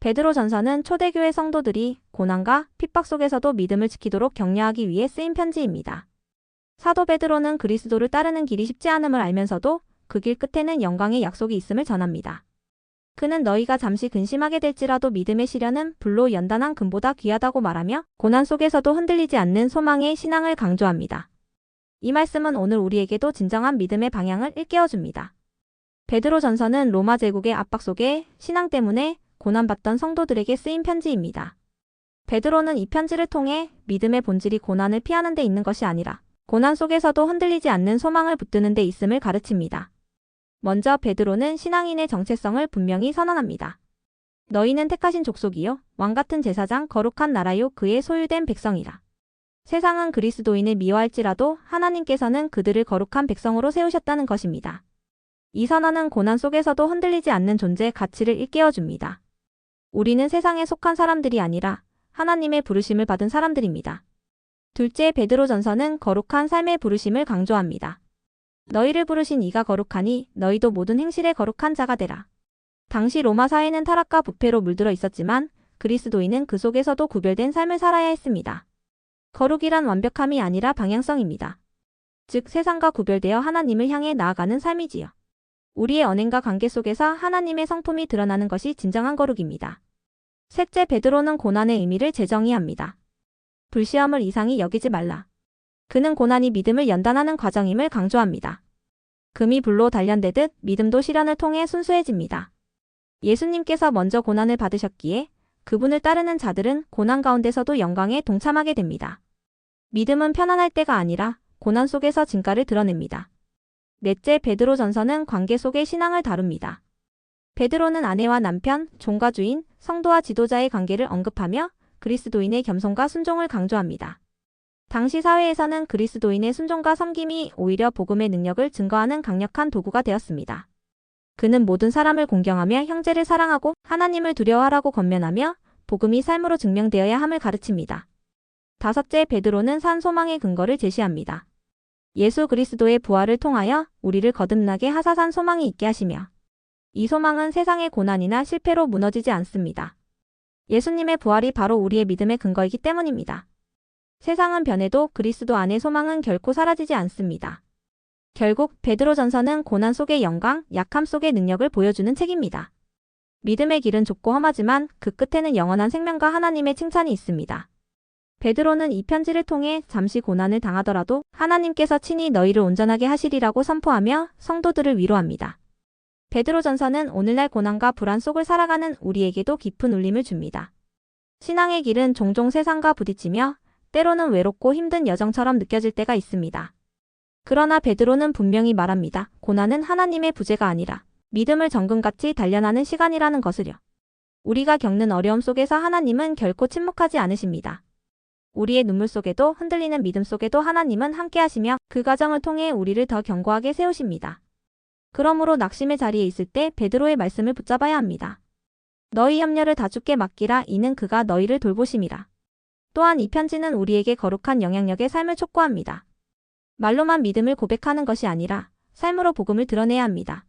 베드로전서는 초대교회 성도들이 고난과 핍박 속에서도 믿음을 지키도록 격려하기 위해 쓰인 편지입니다. 사도 베드로는 그리스도를 따르는 길이 쉽지 않음을 알면서도 그 길 끝에는 영광의 약속이 있음을 전합니다. 그는 너희가 잠시 근심하게 될지라도 믿음의 시련은 불로 연단한 금보다 귀하다고 말하며 고난 속에서도 흔들리지 않는 소망의 신앙을 강조합니다. 이 말씀은 오늘 우리에게도 진정한 믿음의 방향을 일깨워줍니다. 베드로전서는 로마 제국의 압박 속에 신앙 때문에 고난받던 성도들에게 쓰인 편지입니다. 베드로는 이 편지를 통해 믿음의 본질이 고난을 피하는 데 있는 것이 아니라 고난 속에서도 흔들리지 않는 소망을 붙드는 데 있음을 가르칩니다. 먼저 베드로는 신앙인의 정체성을 분명히 선언합니다. 너희는 택하신 족속이요 왕같은 제사장 거룩한 나라요 그의 소유된 백성이라. 세상은 그리스도인을 미워할지라도 하나님께서는 그들을 거룩한 백성으로 세우셨다는 것입니다. 이 선언은 고난 속에서도 흔들리지 않는 존재의 가치를 일깨워줍니다. 우리는 세상에 속한 사람들이 아니라 하나님의 부르심을 받은 사람들입니다. 둘째, 베드로전서는 거룩한 삶의 부르심을 강조합니다. 너희를 부르신 이가 거룩하니 너희도 모든 행실에 거룩한 자가 되라. 당시 로마 사회는 타락과 부패로 물들어 있었지만 그리스도인은 그 속에서도 구별된 삶을 살아야 했습니다. 거룩이란 완벽함이 아니라 방향성입니다. 즉 세상과 구별되어 하나님을 향해 나아가는 삶이지요. 우리의 언행과 관계 속에서 하나님의 성품이 드러나는 것이 진정한 거룩입니다. 셋째, 베드로는 고난의 의미를 재정의합니다. 불시험을 이상히 여기지 말라. 그는 고난이 믿음을 연단하는 과정임을 강조합니다. 금이 불로 단련되듯 믿음도 시련을 통해 순수해집니다. 예수님께서 먼저 고난을 받으셨기에 그분을 따르는 자들은 고난 가운데서도 영광에 동참하게 됩니다. 믿음은 편안할 때가 아니라 고난 속에서 진가를 드러냅니다. 넷째, 베드로전서는 관계 속의 신앙을 다룹니다. 베드로는 아내와 남편, 종과 주인, 성도와 지도자의 관계를 언급하며 그리스도인의 겸손과 순종을 강조합니다. 당시 사회에서는 그리스도인의 순종과 섬김이 오히려 복음의 능력을 증거하는 강력한 도구가 되었습니다. 그는 모든 사람을 공경하며 형제를 사랑하고 하나님을 두려워하라고 권면하며 복음이 삶으로 증명되어야 함을 가르칩니다. 다섯째, 베드로는 산 소망의 근거를 제시합니다. 예수 그리스도의 부활을 통하여 우리를 거듭나게 하사 산 소망이 있게 하시며 이 소망은 세상의 고난이나 실패로 무너지지 않습니다. 예수님의 부활이 바로 우리의 믿음의 근거이기 때문입니다. 세상은 변해도 그리스도 안의 소망은 결코 사라지지 않습니다. 결국 베드로전서는 고난 속의 영광, 약함 속의 능력을 보여주는 책입니다. 믿음의 길은 좁고 험하지만 그 끝에는 영원한 생명과 하나님의 칭찬이 있습니다. 베드로는 이 편지를 통해 잠시 고난을 당하더라도 하나님께서 친히 너희를 온전하게 하시리라고 선포하며 성도들을 위로합니다. 베드로전서는 오늘날 고난과 불안 속을 살아가는 우리에게도 깊은 울림을 줍니다. 신앙의 길은 종종 세상과 부딪히며 때로는 외롭고 힘든 여정처럼 느껴질 때가 있습니다. 그러나 베드로는 분명히 말합니다. 고난은 하나님의 부재가 아니라 믿음을 정금같이 단련하는 시간이라는 것을요. 우리가 겪는 어려움 속에서 하나님은 결코 침묵하지 않으십니다. 우리의 눈물 속에도 흔들리는 믿음 속에도 하나님은 함께하시며 그 과정을 통해 우리를 더 견고하게 세우십니다. 그러므로 낙심의 자리에 있을 때 베드로의 말씀을 붙잡아야 합니다. 너희 염려를 다 주께 맡기라. 이는 그가 너희를 돌보심이라. 또한 이 편지는 우리에게 거룩한 영향력의 삶을 촉구합니다. 말로만 믿음을 고백하는 것이 아니라 삶으로 복음을 드러내야 합니다.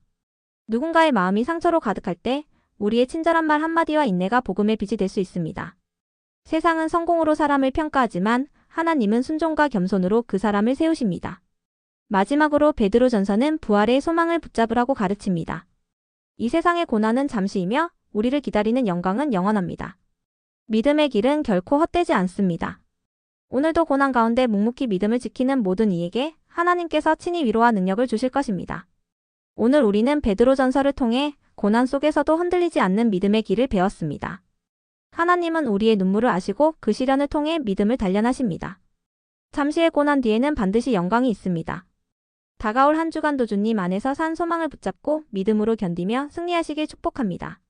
누군가의 마음이 상처로 가득할 때 우리의 친절한 말 한마디와 인내가 복음의 빛이 될 수 있습니다. 세상은 성공으로 사람을 평가하지만 하나님은 순종과 겸손으로 그 사람을 세우십니다. 마지막으로 베드로전서는 부활의 소망을 붙잡으라고 가르칩니다. 이 세상의 고난은 잠시이며 우리를 기다리는 영광은 영원합니다. 믿음의 길은 결코 헛되지 않습니다. 오늘도 고난 가운데 묵묵히 믿음을 지키는 모든 이에게 하나님께서 친히 위로와 능력을 주실 것입니다. 오늘 우리는 베드로전서를 통해 고난 속에서도 흔들리지 않는 믿음의 길을 배웠습니다. 하나님은 우리의 눈물을 아시고 그 시련을 통해 믿음을 단련하십니다. 잠시의 고난 뒤에는 반드시 영광이 있습니다. 다가올 한 주간도 주님 안에서 산 소망을 붙잡고 믿음으로 견디며 승리하시길 축복합니다.